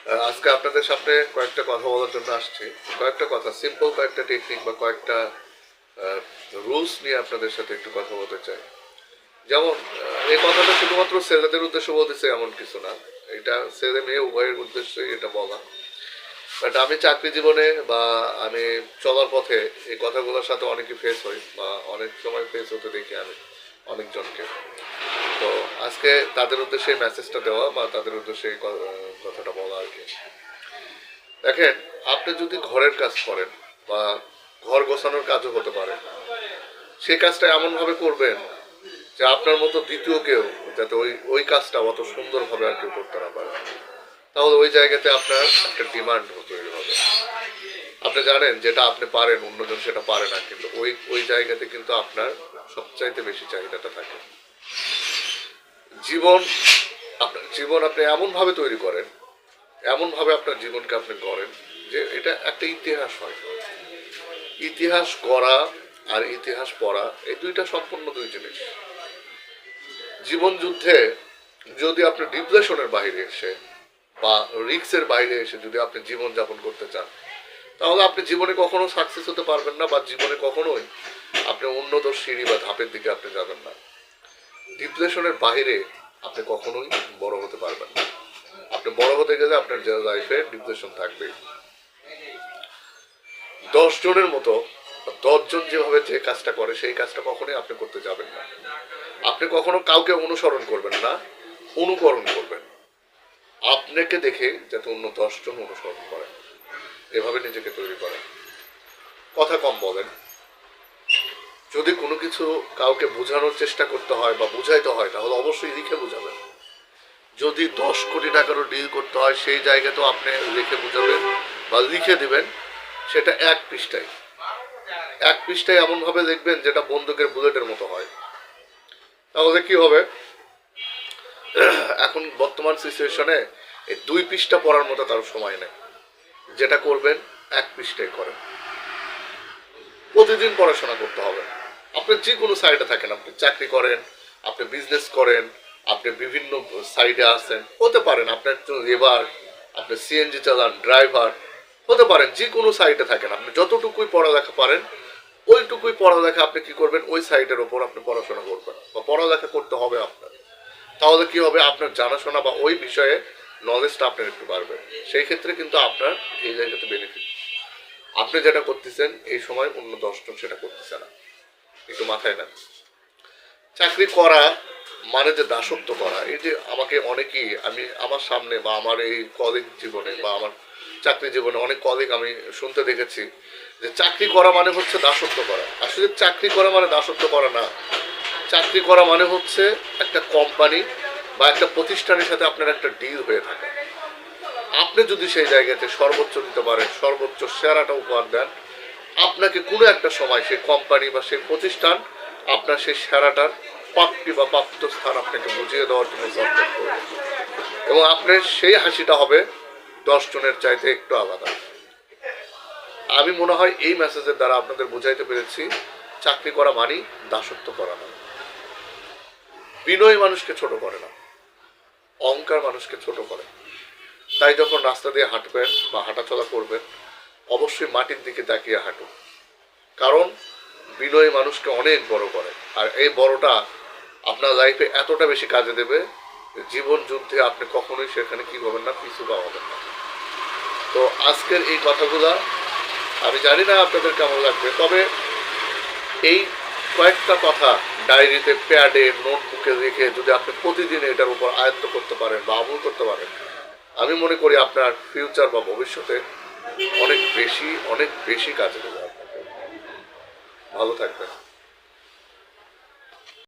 আজকে আপনাদের সামনে কয়েকটা কথা বলার জন্য আসছি। কয়েকটা কথা, সিম্পল কয়েকটা টেকনিক বা কয়েকটা রুলস নিয়ে আপনাদের সাথে একটু কথা বলতে চাই। যেমন এই কথাটা শুধুমাত্র ছেলেদের উদ্দেশ্যে বলতেছে এমন কিছু না, এটা ছেলে মেয়ে উভয়ের উদ্দেশ্যে এটা বলা। বাট আমি চাকরি জীবনে বা আমি চলার পথে এই কথাগুলোর সাথে অনেকে ফেস হই বা অনেক সময় ফেস হতে দেখি আমি অনেকজনকে। তো আজকে তাদের উদ্দেশ্যে এই মেসেজটা দেওয়া বা তাদের উদ্দেশ্যে এই কথাটা বলা আর কি। দেখেন, আপনি যদি ঘরের কাজ করেন বা ঘর গোছানোর কাজও হতে পারে, সেই কাজটা এমনভাবে করবেন যে আপনার মতো দ্বিতীয় কেউ যাতে ওই ওই কাজটা অত সুন্দরভাবে আর কেউ করতে না পারে। তাহলে ওই জায়গাতে আপনার একটা ডিমান্ড তৈরি হবে। আপনি জানেন যেটা আপনি পারেন অন্যজন সেটা পারে না, কিন্তু ওই ওই জায়গাতে কিন্তু আপনার সবচাইতে বেশি চাহিদাটা থাকে। জীবন, আপনার জীবন আপনি এমনভাবে তৈরি করেন, এমনভাবে আপনার জীবনকে আপনি গড়েন যে এটা একটা ইতিহাস হয়। ইতিহাস গড়া আর ইতিহাস পড়া এই দুইটা সম্পূর্ণ দুই জিনিস। জীবন যুদ্ধে যদি আপনি ডিপ্রেশনের বাইরে এসে বা রিক্সের বাইরে এসে যদি আপনি জীবন যাপন করতে চান, তাহলে আপনি জীবনে কখনো সাকসেস হতে পারবেন না বা জীবনে কখনোই আপনি উন্নত সিঁড়ি বা ধাপের দিকে আপনি যাবেন না। ডিপ্রেশনের বাইরে আপনি কখনোই বড় হতে পারবেন না। আপনি বড় হতে গেলে আপনার লাইফে ডিপ্রেশন থাকবে। 10 জনের মতো, 10 জন যেভাবে যে কাজটা করে সেই কাজটা কখনোই আপনি করতে যাবেন না। আপনি কখনো কাউকে অনুসরণ করবেন না, অনুকরণ করবেন। আপনাকে দেখে যাতে অন্য 10 জন অনুসরণ করেন, এভাবে নিজেকে তৈরি করেন। কথা কম বলেন। যদি কোনো কিছু কাউকে বোঝানোর চেষ্টা করতে হয় বা বুঝাইতে হয়, তাহলে অবশ্যই লিখে বুঝাবেন। যদি 10 কোটি টাকারও ডিল করতে হয়, সেই জায়গাতেও আপনি লিখে বুঝাবেন বা লিখে দিবেন। সেটা 1 পৃষ্ঠায়, 1 পৃষ্ঠায় এমনভাবে লিখবেন যেটা বন্দুকের বুলেটের মতো হয়। তাহলে কি হবে, এখন বর্তমান সিচুয়েশনে এই 2 পৃষ্ঠা পড়ার মতো তার সময় নেই। যেটা করবেন 1 পৃষ্ঠায় করেন। প্রতিদিন পড়াশোনা করতে হবে। আপনি যে কোনো সাইডে থাকেন, আপনি চাকরি করেন, আপনি বিজনেস করেন, আপনি বিভিন্ন সাইডে আছেন, হতে পারেন আপনি একজন লেবার, আপনি সিএনজি চালান, ড্রাইভার, হতে পারেন যে কোনো সাইডে থাকেন। আপনি যতটুকুই পড়ালেখা পারেন ওইটুকুই পড়ালেখা আপনি কি করবেন, ওই সাইডের ওপর আপনি পড়াশোনা করবেন বা পড়ালেখা করতে হবে আপনার। তাহলে কি হবে, আপনার জানাশোনা বা ওই বিষয়ে নলেজটা আপনার একটু বাড়বে। সেই ক্ষেত্রে কিন্তু আপনার এই জায়গাতে বেনিফিট। আপনি যেটা করতেছেন এই সময় অন্য 10 জন সেটা করতেছে না, একটু মাথায় নেন। চাকরি করা মানে যে দাসত্ব করা, এই যে আমাকে অনেকেই, আমি আমার সামনে বা আমার এই কলিগ জীবনে বা আমার চাকরি জীবনে অনেক কলিগ আমি শুনতে দেখেছি যে চাকরি করা মানে হচ্ছে দাসত্ব করা। আসলে চাকরি করা মানে দাসত্ব করা না। চাকরি করা মানে হচ্ছে একটা কোম্পানি বা একটা প্রতিষ্ঠানের সাথে আপনার একটা ডিল হয়ে থাকে। আপনি যদি সেই জায়গাতে সর্বোচ্চ দিতে পারেন, সর্বোচ্চ সেরাটা উপহার দেন, আপনাকে কোনো একটা সময় সেই কোম্পানি বা সেই প্রতিষ্ঠান আপনার সেই সেরাটার প্রাপ্তি বা প্রাপ্ত স্থান আপনাকে বুঝিয়ে দেওয়ার জন্য সাপোর্ট করবে। এবং আপনার সেই হাসিটা হবে 10 জনের চাইতে একটু আলাদা। আমি মনে হয় এই মেসেজের দ্বারা আপনাদের বুঝাইতে পেরেছি চাকরি করা মানেই দাসত্ব করা না। বিনয় মানুষকে ছোট করে না, অহংকার মানুষকে ছোট করে। তাই যখন রাস্তা দিয়ে হাঁটবেন বা হাঁটাচলা করবেন, অবশ্যই মাটির দিকে তাকিয়ে হাঁটুন। কারণ বিনয়ী মানুষকে অনেক বড় করে, আর এই বড়টা আপনার লাইফে এতটা বেশি কাজে দেবে, জীবন যুদ্ধে আপনি কখনোই সেখানে কি হবেন না, পিছু পা হবেন না। তো আজকের এই কথাগুলা আমি জানি না আপনাদের কেমন লাগবে, তবে এই কয়েকটা কথা ডায়েরিতে, প্যাডে, নোটবুকে রেখে যদি আপনি প্রতিদিন এটার উপর আয়ত্ত করতে পারেন বা আমল করতে পারেন, আমি মনে করি আপনার ফিউচার বা ভবিষ্যতে অনেক বেশি কাজে দেবে আপনাকে। ভালো থাকবেন।